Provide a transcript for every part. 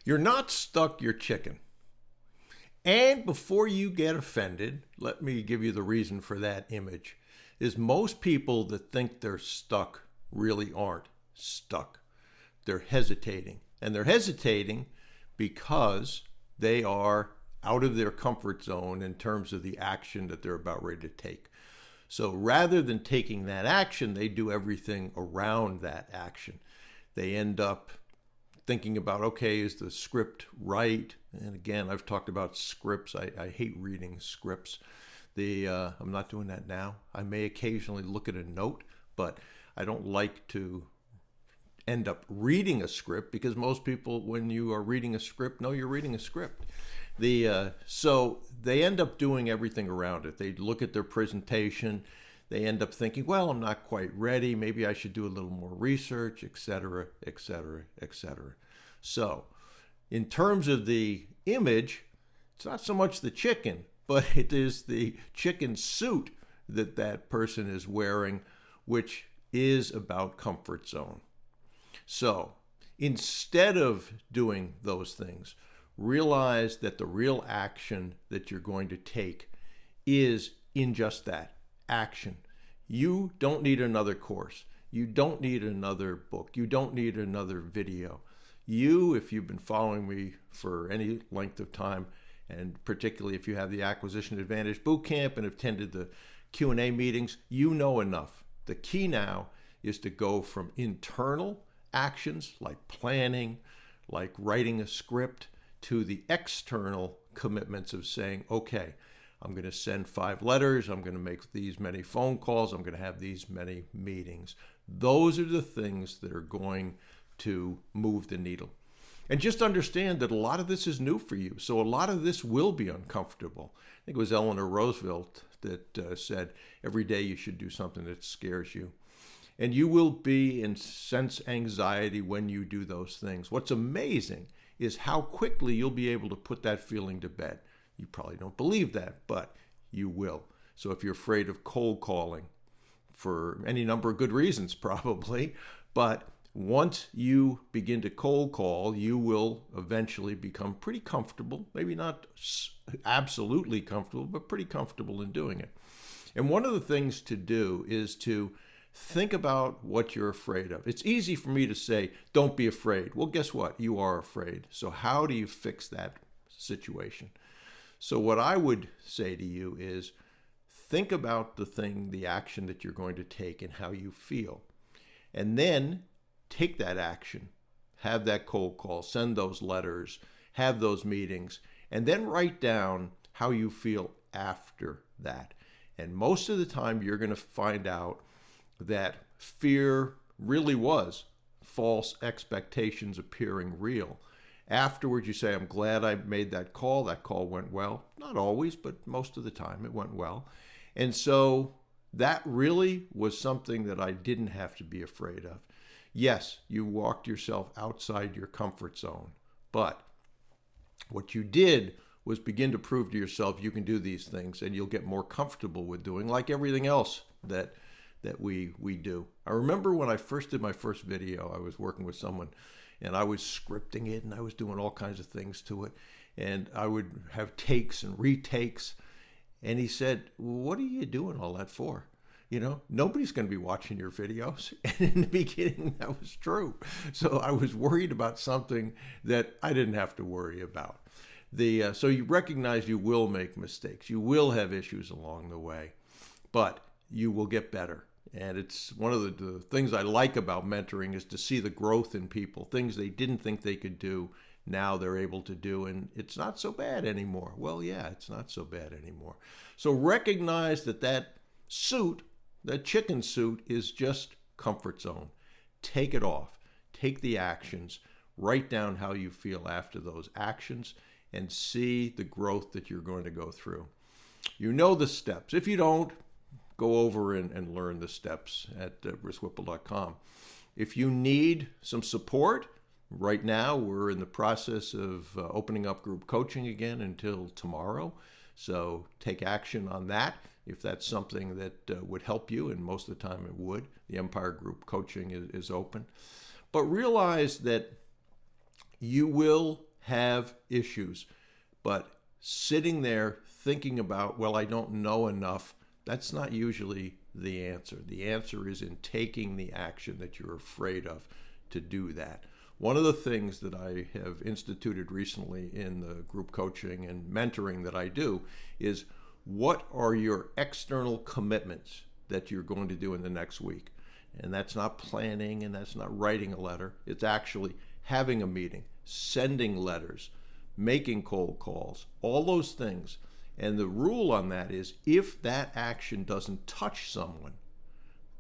You're not stuck, you're chicken. And before you get offended, let me give you the reason for that image. Is most people that think they're stuck really aren't stuck. They're hesitating. And they're hesitating because they are out of their comfort zone in terms of the action that they're about ready to take. So rather than taking that action, they do everything around that action. They end up thinking about, okay, is the script right? And again, I've talked about scripts. I hate reading scripts. I'm not doing that now. I may occasionally look at a note, but I don't like to end up reading a script because most people, when you are reading a script, know you're reading a script. So they end up doing everything around it. They look at their presentation. They end up thinking, well, I'm not quite ready. Maybe I should do a little more research, et cetera, et cetera, et cetera. So in terms of the image, it's not so much the chicken, but it is the chicken suit that that person is wearing, which is about comfort zone. So instead of doing those things, realize that the real action that you're going to take is in just that action. You don't need another course. You don't need another book. You don't need another video. You, if you've been following me for any length of time, and particularly if you have the Acquisition Advantage Bootcamp and have attended the Q&A meetings, you know enough. The key now is to go from internal actions like planning, like writing a script, to the external commitments of saying, okay, I'm going to send 5 letters, I'm going to make these many phone calls, I'm going to have these many meetings. Those are the things that are going to move the needle. And just understand that a lot of this is new for you. So a lot of this will be uncomfortable. I think it was Eleanor Roosevelt that said, every day you should do something that scares you. And you will be in sense anxiety when you do those things. What's amazing is how quickly you'll be able to put that feeling to bed. You probably don't believe that, but you will. So if you're afraid of cold calling, for any number of good reasons probably, but once you begin to cold call, you will eventually become pretty comfortable, maybe not absolutely comfortable, but pretty comfortable in doing it. And one of the things to do is to think about what you're afraid of. It's easy for me to say, don't be afraid. Well, guess what? You are afraid. So how do you fix that situation? So what I would say to you is think about the thing, the action that you're going to take and how you feel. And then take that action, have that cold call, send those letters, have those meetings, and then write down how you feel after that. And most of the time you're going to find out that fear really was false expectations appearing real. Afterwards, you say, I'm glad I made that call. That call went well. Not always, but most of the time it went well. And so that really was something that I didn't have to be afraid of. Yes, you walked yourself outside your comfort zone, but what you did was begin to prove to yourself you can do these things, and you'll get more comfortable with doing, like everything else that we do. I remember when I first did my first video, I was working with someone and I was scripting it and I was doing all kinds of things to it. And I would have takes and retakes. And he said, what are you doing all that for? You know, nobody's going to be watching your videos. And in the beginning, that was true. So I was worried about something that I didn't have to worry about. So you recognize you will make mistakes. You will have issues along the way, but you will get better. And it's one of the things I like about mentoring is to see the growth in people, things they didn't think they could do. Now they're able to do, and it's not so bad anymore. Well, yeah, it's not so bad anymore. So recognize that suit, that chicken suit, is just comfort zone. Take it off. Take the actions. Write down how you feel after those actions and see the growth that you're going to go through. You know the steps. If you don't, go over and learn the steps at brucewhipple.com. If you need some support, right now we're in the process of opening up group coaching again until tomorrow. So take action on that if that's something that would help you, and most of the time it would. The Empire Group coaching is open. But realize that you will have issues, but sitting there thinking about, well, I don't know enough, that's not usually the answer. The answer is in taking the action that you're afraid of to do that. One of the things that I have instituted recently in the group coaching and mentoring that I do is, what are your external commitments that you're going to do in the next week? And that's not planning, and that's not writing a letter. It's actually having a meeting, sending letters, making cold calls, all those things. And the rule on that is, if that action doesn't touch someone,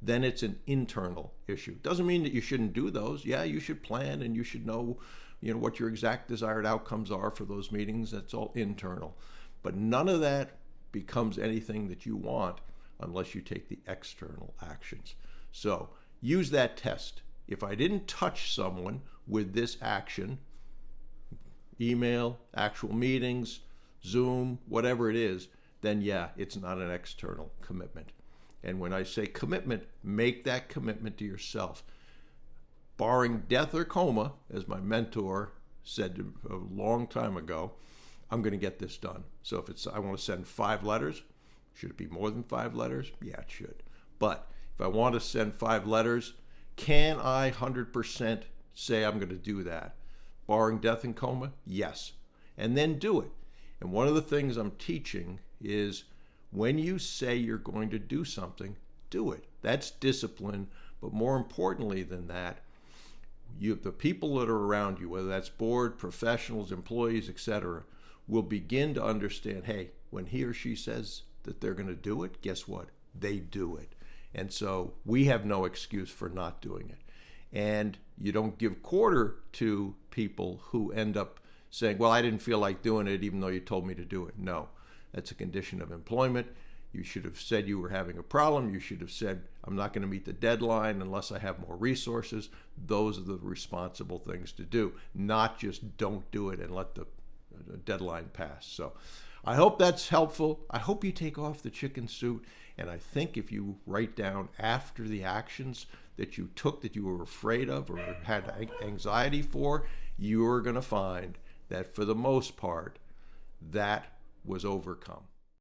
then it's an internal issue. Doesn't mean that you shouldn't do those. Yeah, you should plan, and you should know, what your exact desired outcomes are for those meetings. That's all internal. But none of that becomes anything that you want unless you take the external actions. So use that test. If I didn't touch someone with this action, email, actual meetings, Zoom, whatever it is, then yeah, it's not an external commitment. And when I say commitment, make that commitment to yourself. Barring death or coma, as my mentor said a long time ago, I'm going to get this done. So if I want to send 5 letters, should it be more than 5 letters? Yeah, it should. But if I want to send 5 letters, can I 100% say I'm going to do that? Barring death and coma? Yes. And then do it. And one of the things I'm teaching is, when you say you're going to do something, do it. That's discipline. But more importantly than that, the people that are around you, whether that's board, professionals, employees, etc., will begin to understand, hey, when he or she says that they're going to do it, guess what? They do it. And so we have no excuse for not doing it. And you don't give quarter to people who end up saying, well, I didn't feel like doing it even though you told me to do it. No, that's a condition of employment. You should have said you were having a problem. You should have said, I'm not going to meet the deadline unless I have more resources. Those are the responsible things to do, not just don't do it and let the deadline pass. So I hope that's helpful. I hope you take off the chicken suit. And I think if you write down after the actions that you took that you were afraid of or had anxiety for, you're going to find that for the most part, that was overcome.